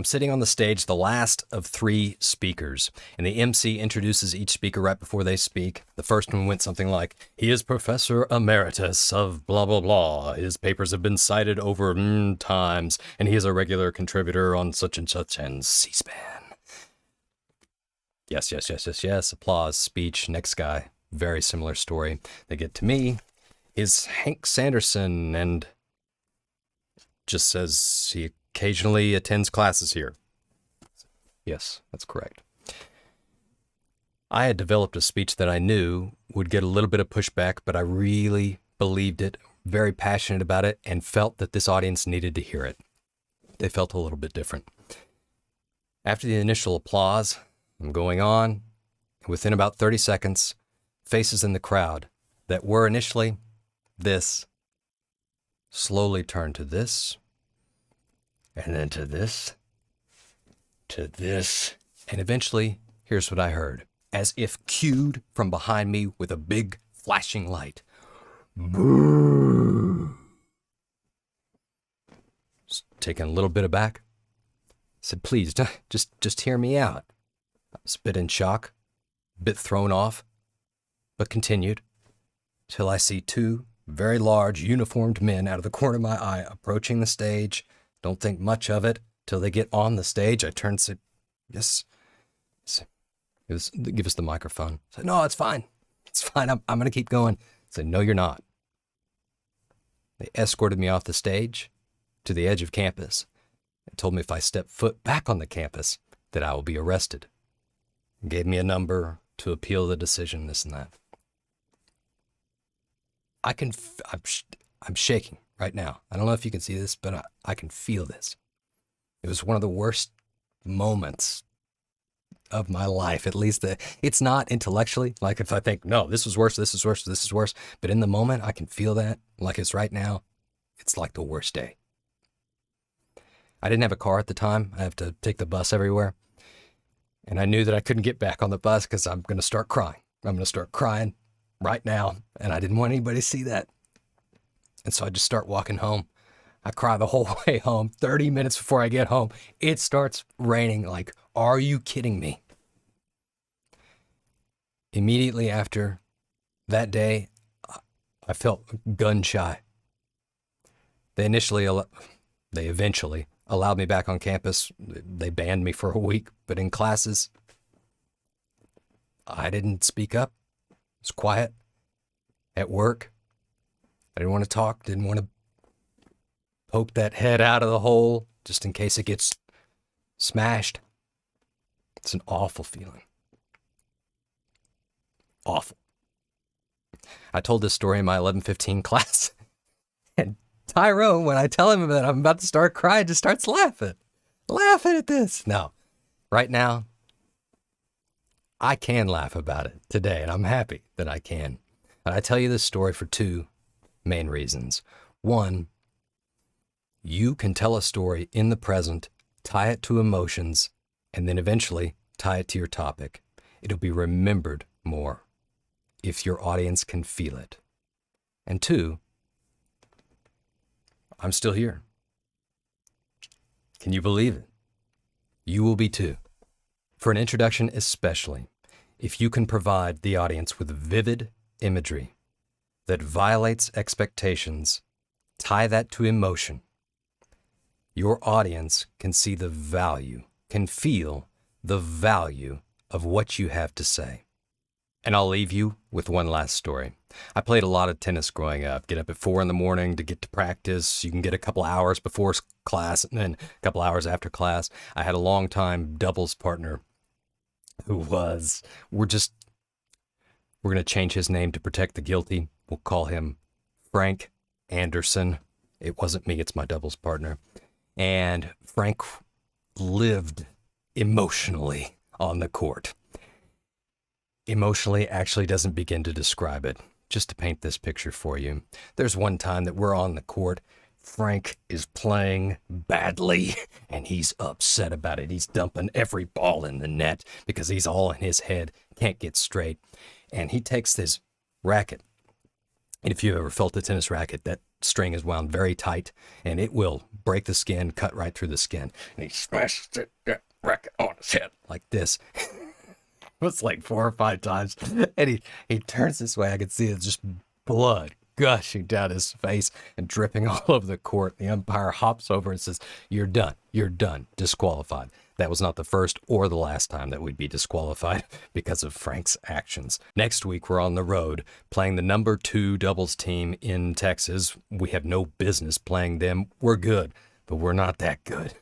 I'm sitting on the stage, the last of 3 speakers, and the MC introduces each speaker right before they speak. The first one went something like, he is Professor Emeritus of blah, blah, blah. His papers have been cited over times, and he is a regular contributor on such and C-SPAN. Yes, yes, yes, yes, yes. Applause, speech. Next guy. Very similar story. They get to me. Is Hank Sanderson, and just says he occasionally attends classes here. Yes, that's correct. I had developed a speech that I knew would get a little bit of pushback, but I really believed it, very passionate about it, and felt that this audience needed to hear it. They felt a little bit different. After the initial applause, I'm going on, and within about 30 seconds, faces in the crowd that were initially this slowly turned to this, and then to this, and eventually, here's what I heard, as if cued from behind me with a big flashing light. Boo! Taken a little bit aback, I said, please, just hear me out. I was a bit in shock, a bit thrown off, but continued, till I see 2 very large uniformed men out of the corner of my eye approaching the stage. Don't think much of it till they get on the stage. I turned and said, yes. Give us the microphone. I said, no, it's fine. It's fine. I'm going to keep going. I said, no, you're not. They escorted me off the stage to the edge of campus and told me if I step foot back on the campus that I will be arrested. And gave me a number to appeal the decision, this and that. I'm shaking right now. I don't know if you can see this, but I can feel this. It was one of the worst moments of my life, at least. It's not intellectually, like if I think, no, this is worse, this is worse, this is worse. But in the moment, I can feel that, like it's right now. It's like the worst day. I didn't have a car at the time. I have to take the bus everywhere. And I knew that I couldn't get back on the bus because I'm going to start crying. I'm going to start crying right now. And I didn't want anybody to see that. And so I just start walking home. I cry the whole way home. 30 minutes before I get home, it starts raining. Like, are you kidding me? Immediately after that day, I felt gun shy. They eventually allowed me back on campus. They banned me for a week, but in classes, I didn't speak up. I was quiet. At work, I didn't want to talk, didn't want to poke that head out of the hole just in case it gets smashed. It's an awful feeling. Awful. I told this story in my 11:15 class, and Tyrone, when I tell him that I'm about to start crying, just starts laughing at this. No, right now, I can laugh about it today, and I'm happy that I can. And I tell you this story for 2 main reasons. One, you can tell a story in the present, tie it to emotions, and then eventually tie it to your topic. It'll be remembered more if your audience can feel it. And 2, I'm still here. Can you believe it? You will be too. For an introduction especially, if you can provide the audience with vivid imagery that violates expectations, tie that to emotion, your audience can see the value, can feel the value of what you have to say. And I'll leave you with one last story. I played a lot of tennis growing up. Get up at 4 a.m. to get to practice. You can get a couple hours before class and then a couple hours after class. I had a long-time doubles partner who we're going to change his name to protect the guilty. We'll call him Frank Anderson. It wasn't me, it's my doubles partner. And Frank lived emotionally on the court. Emotionally actually doesn't begin to describe it. Just to paint this picture for you, there's one time that we're on the court. Frank is playing badly, and he's upset about it. He's dumping every ball in the net because he's all in his head, can't get straight. And he takes this racket. And if you've ever felt a tennis racket, string is wound very tight, and it will break the skin, cut right through the skin. And he smashes that racket on his head like this. It was like 4 or 5 times. And he turns this way. I could see it's just blood gushing down his face and dripping all over the court. The umpire hops over and says, "You're done. You're done. Disqualified." That was not the first or the last time that we'd be disqualified because of Frank's actions. Next week, we're on the road playing the number 2 doubles team in Texas. We have no business playing them. We're good, but we're not that good.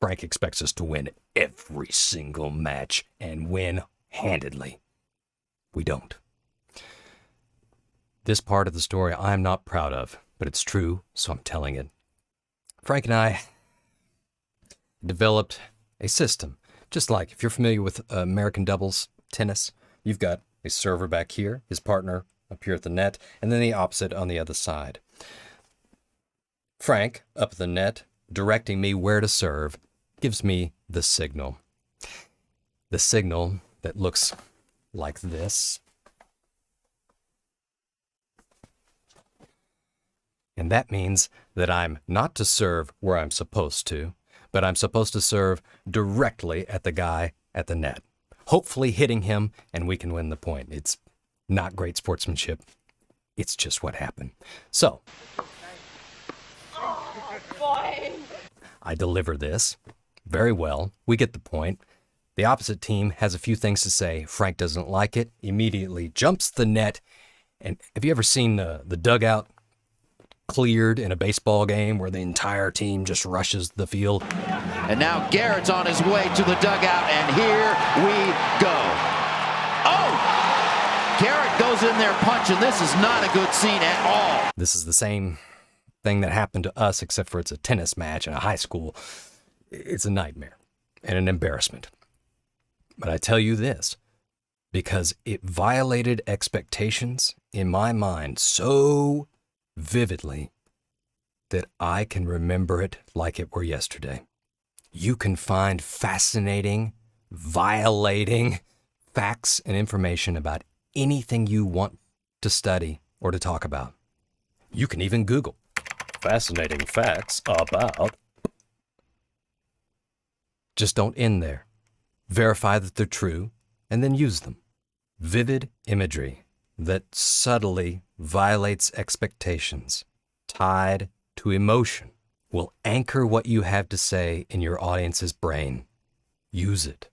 Frank expects us to win every single match and win handedly. We don't. This part of the story I'm not proud of, but it's true, so I'm telling it. Frank and I developed a system. Just like if you're familiar with American doubles tennis, you've got a server back here, his partner up here at the net, and then the opposite on the other side. Frank, up at the net, directing me where to serve, gives me the signal. The signal that looks like this. And that means that I'm not to serve where I'm supposed to, but I'm supposed to serve directly at the guy at the net, hopefully hitting him, and we can win the point. It's not great sportsmanship. It's just what happened. So, I deliver this very well. We get the point. The opposite team has a few things to say. Frank doesn't like it, immediately jumps the net. And have you ever seen the dugout cleared in a baseball game where the entire team just rushes the field? And now Garrett's on his way to the dugout, and here we go. Oh! Garrett goes in there punching. This is not a good scene at all. This is the same thing that happened to us, except for it's a tennis match in a high school. It's a nightmare and an embarrassment. But I tell you this, because it violated expectations in my mind so vividly that I can remember it like it were yesterday. You can find fascinating, violating facts and information about anything you want to study or to talk about. You can even Google fascinating facts about. Just don't end there. Verify that they're true and then use them. Vivid imagery that subtly violates expectations, tied to emotion, will anchor what you have to say in your audience's brain. Use it.